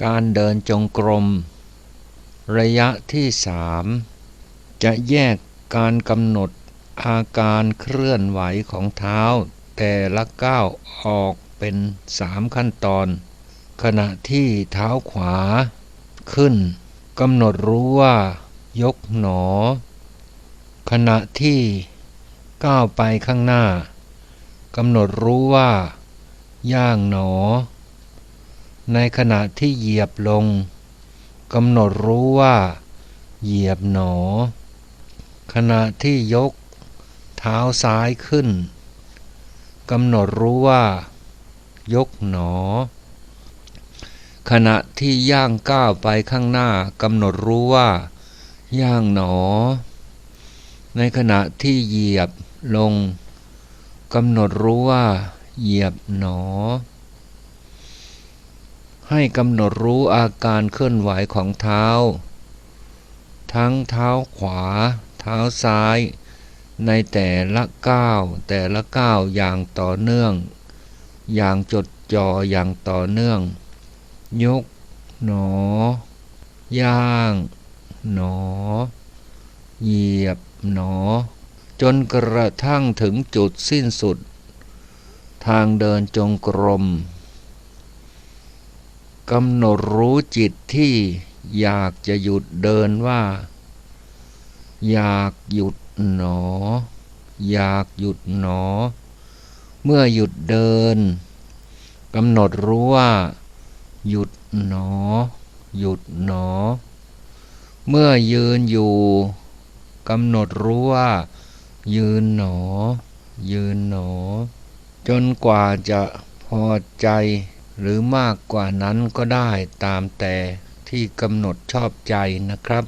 การเดินจงกรมระยะที่3จะแยกการกำหนดอาการเคลื่อนไหวของเท้าแต่ละก้าวออกเป็น3ขั้นตอนขณะที่เท้าขวาขึ้นกำหนดรู้ว่ายกหนอขณะที่ก้าวไปข้างหน้ากำหนดรู้ว่าย่างหนอในขณะที่เหยียบลงกำหนดรู้ว่าเหยียบหนอขณะที่ยกเท้าซ้ายขึ้นกำหนดรู้ว่ายกหนอขณะที่ย่างก้าวไปข้างหน้ากำหนดรู้ว่าย่างหนอในขณะที่เหยียบลงกำหนดรู้ว่าเหยียบหนอให้กำหนดรู้อาการเคลื่อนไหวของเท้าทั้งเท้าขวาเท้าซ้ายในแต่ละก้าวอย่างต่อเนื่องอย่างจดจ่ออย่างต่อเนื่องยกหนอย่างหนอเหยียบหนอจนกระทั่งถึงจุดสิ้นสุดทางเดินจงกรมกำหนดรู้จิตที่อยากจะหยุดเดินว่าอยากหยุดหนออยากหยุดหนอเมื่อหยุดเดินกำหนดรู้ว่าหยุดหนอหยุดหนอเมื่อยืนอยู่กำหนดรู้ว่ายืนหนอยืนหนอจนกว่าจะพอใจหรือมากกว่านั้นก็ได้ตามแต่ที่กำหนดชอบใจนะครับ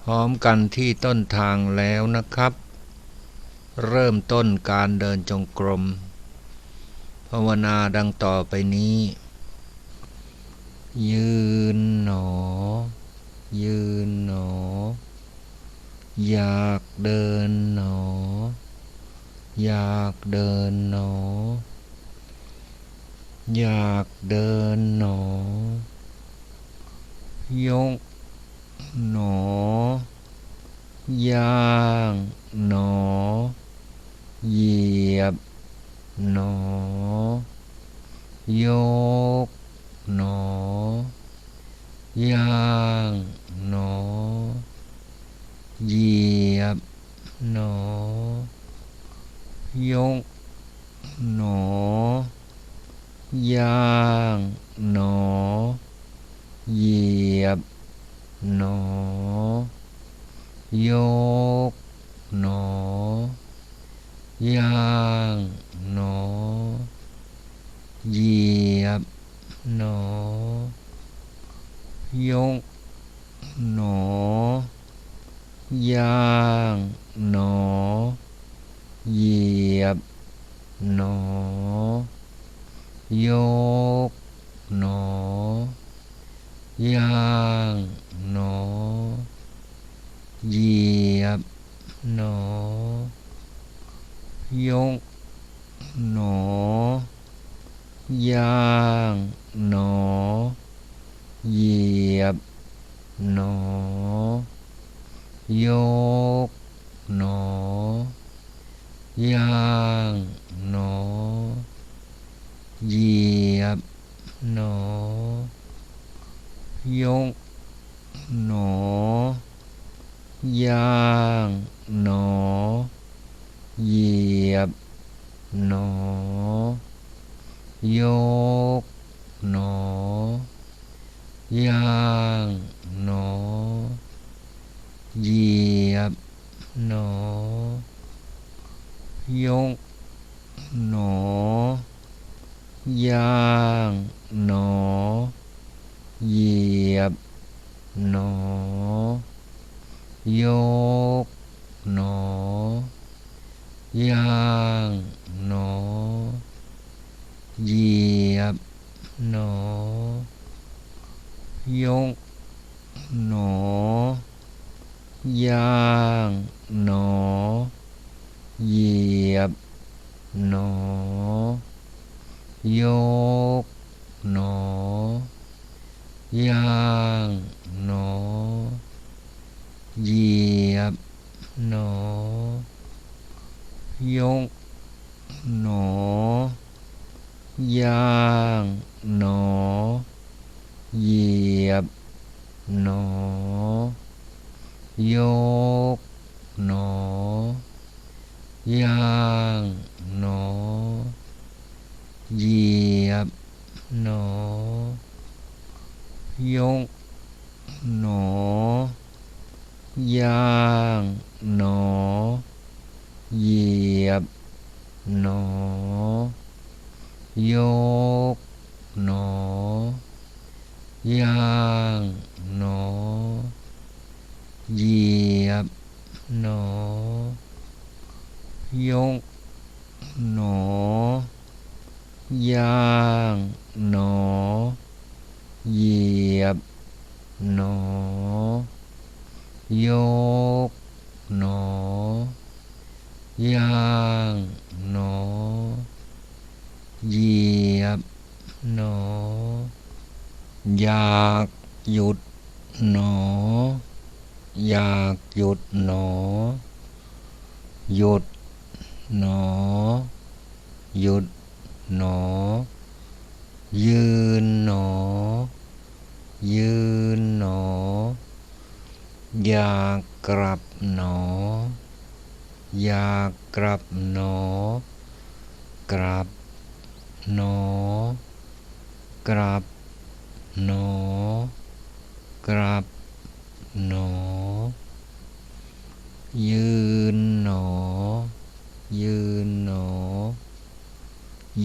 พร้อมกันที่ต้นทางแล้วนะครับเริ่มต้นการเดินจงกรมภาวนาดังต่อไปนี้ยืนหนอยืนหนออยากเดินหนออยากเดินหนออยากเดินหนอยกหนอย่างหนอเหยียบหนอยกหนอย่างหนอเหยียบหนอยกหนอย่างหนอเหยียบหนอยกหนอย่างหนอเหยียบหนอยกหนอย่างหนอเหยียบหนอยกหนอย่างหนอเหยียบหนอยกหนอย่างหนอเหยียบหนอยกหนอย่างหนอเหยียบหนอยกหนอย่างหนอเหยียบหนอยกหนอย่างหนอเหยียบหนอยกหนอย่างหนอเหยียบหนอยกหนอย่างหนอเหยียบหนอยกหนอย่างหนอเหยียบหนอยกหนอ ย่างหนอเหยียบหนอยกหนอย่างหนอเหยียบหนอยกหนอย่างหนอเหยียบหนอยกหนอย่างหนอเหยียบหนอยกหนอย่างหนอเหยียบหนอยกหนอย่างหนอเหยียบหนออยากหยุดหนออยากหยุดหนอหยุดหนอหยุดหนอยืนหนอยืนหนออยากกลับหนออยากกลับหนอกลับหนอกลับหนอกลับหนอยืนหนอยืนหนอ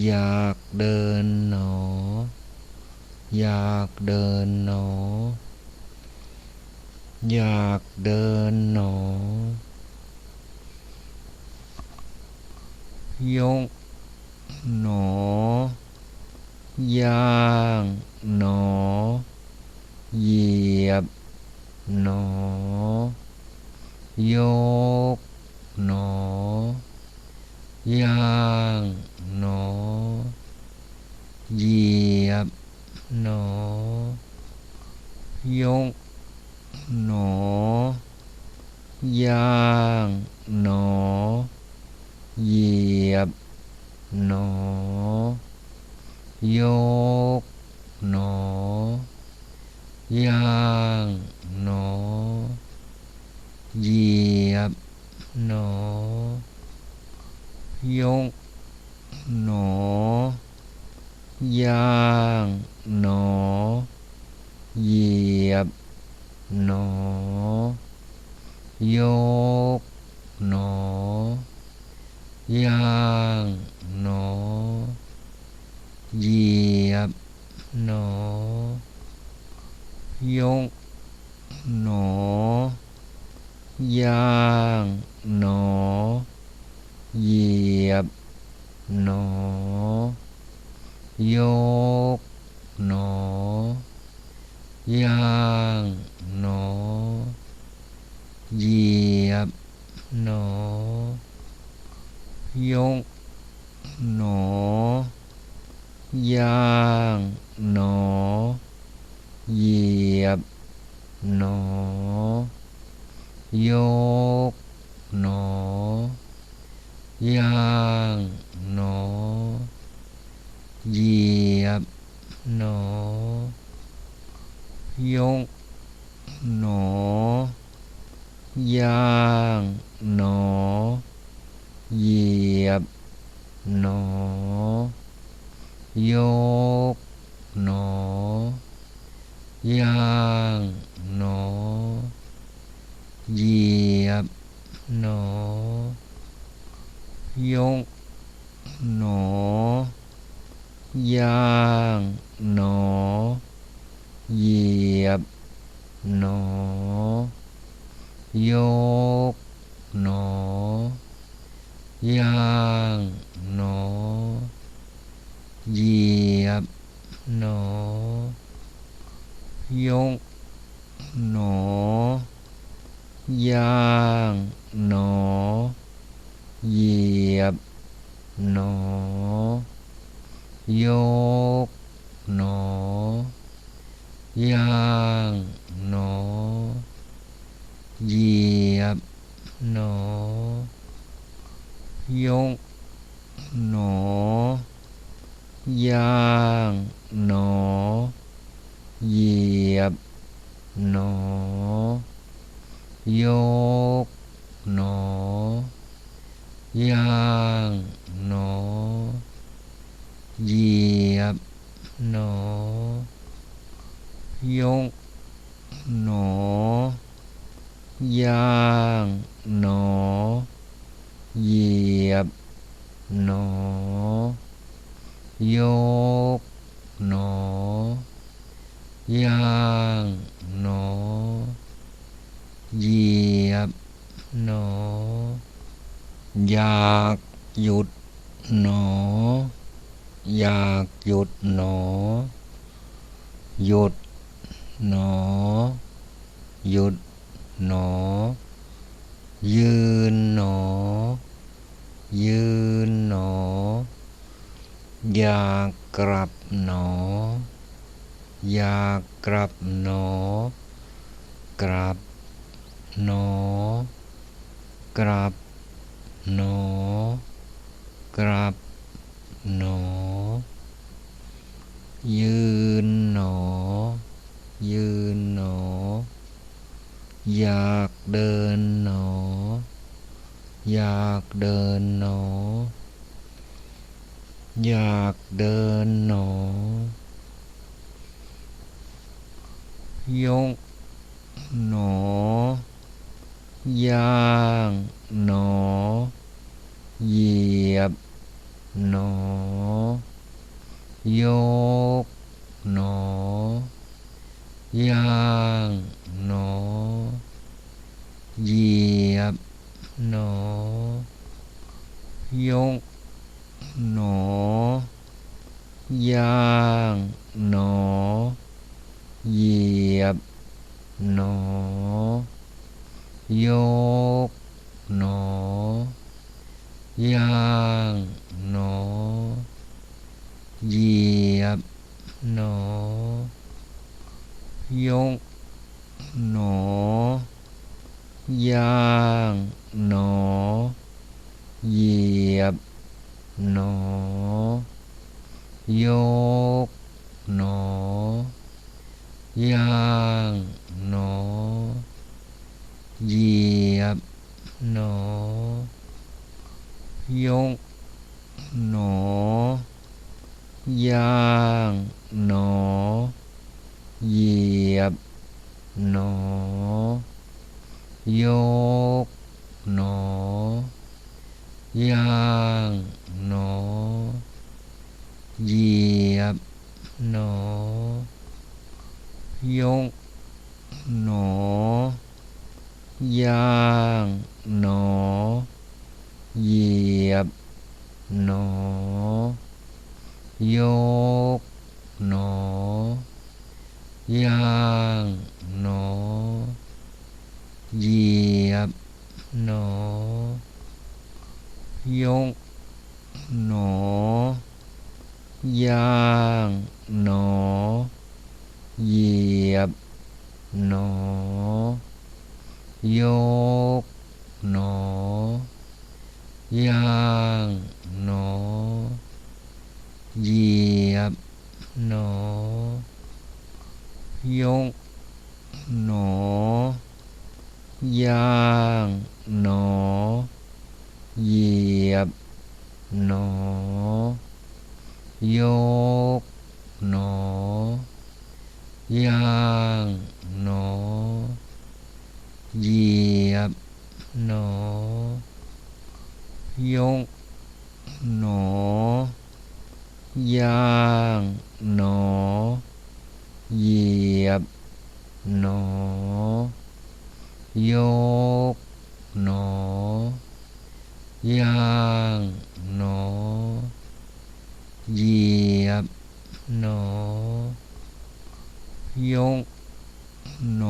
อยากเดินหนออยากเดินหนออยากเดินหนอยกหนอย่างหนอเหยียบหนอยกหนอย่างหนอเหยียบหนอยกหนอย่างหนอเหยียบหนอยกหนอย่างหนอเหยียบหนอยกหนอย่างหนอเหยียบหนอยกหนอย่างหนอเหยียบหนอยกหนอย่างหนอเหยียบหนอยกหนอย่างหนอเหยียบหนอยกหนอย่างหนอเหยียบหนอยกหนอย่างหนอเหยียบหนอยกหนอย่างหนอเหยียบหนอยกหนอย่างหนอเหยียบหนอยกหนอย่างหนอเหยียบหนอยกหนอย่างหนอเหยียบหนอยกหนอย่างหนอเหยียบหนอยกหนอย่างหนอเหยียบหนอยกหนอ ย่างหนอเหยียบหนอยกหนอย่างหนอเหยียบหนอยกหนอย่างหนอเหยียบหนอยกหนอย่างหนอเหยียบหนออยากหยุดหนออยากหยุดหนอหยุดหนอหยุดหนอยืนหนอยืนหนออยากกลับหนออยากกลับหนอกลับหนอกลับหนอกลับหนอยืนหนอยืนหนออยากเดินหนออยากเดินหนออยากเดินหนอยกหนอย่างหนอเหยียบหนอยกหนอย่างหนอเหยียบหนอยกหนอย่างหนอเหยียบหนอยกหนอย่างหนอเหยียบหนอยกหนอย่างหนอเหยียบหนอยกหนอย่างหนอเหยียบหนอยกหนอย่างหนอเหยียบหนอยกหนอย่างหนอเหยียบหนอยกหนอย่างหนอเหยียบหนอยกหนอย่างหนอเหยียบหนอยกหนอย่างหนอเหยียบหนอยกหนอย่างหนอเหยียบหนอยกหนอย่างหนอเหยียบหนอยกหนอย่างหนอเหยียบหนอยกหนอย่างหนอเหยียบหนอยกหนอย่างหนอเหยียบหนอยกหน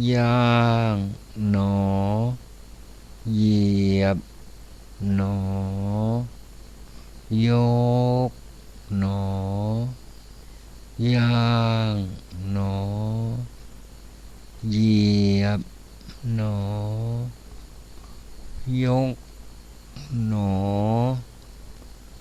อย่างหนอเหยียบหนอยกหนอย่างหนอเหยียบหนอยกหน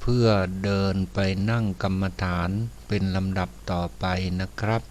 เพื่อเดินไปนั่งกรรมฐานเป็นลำดับต่อไปนะครับ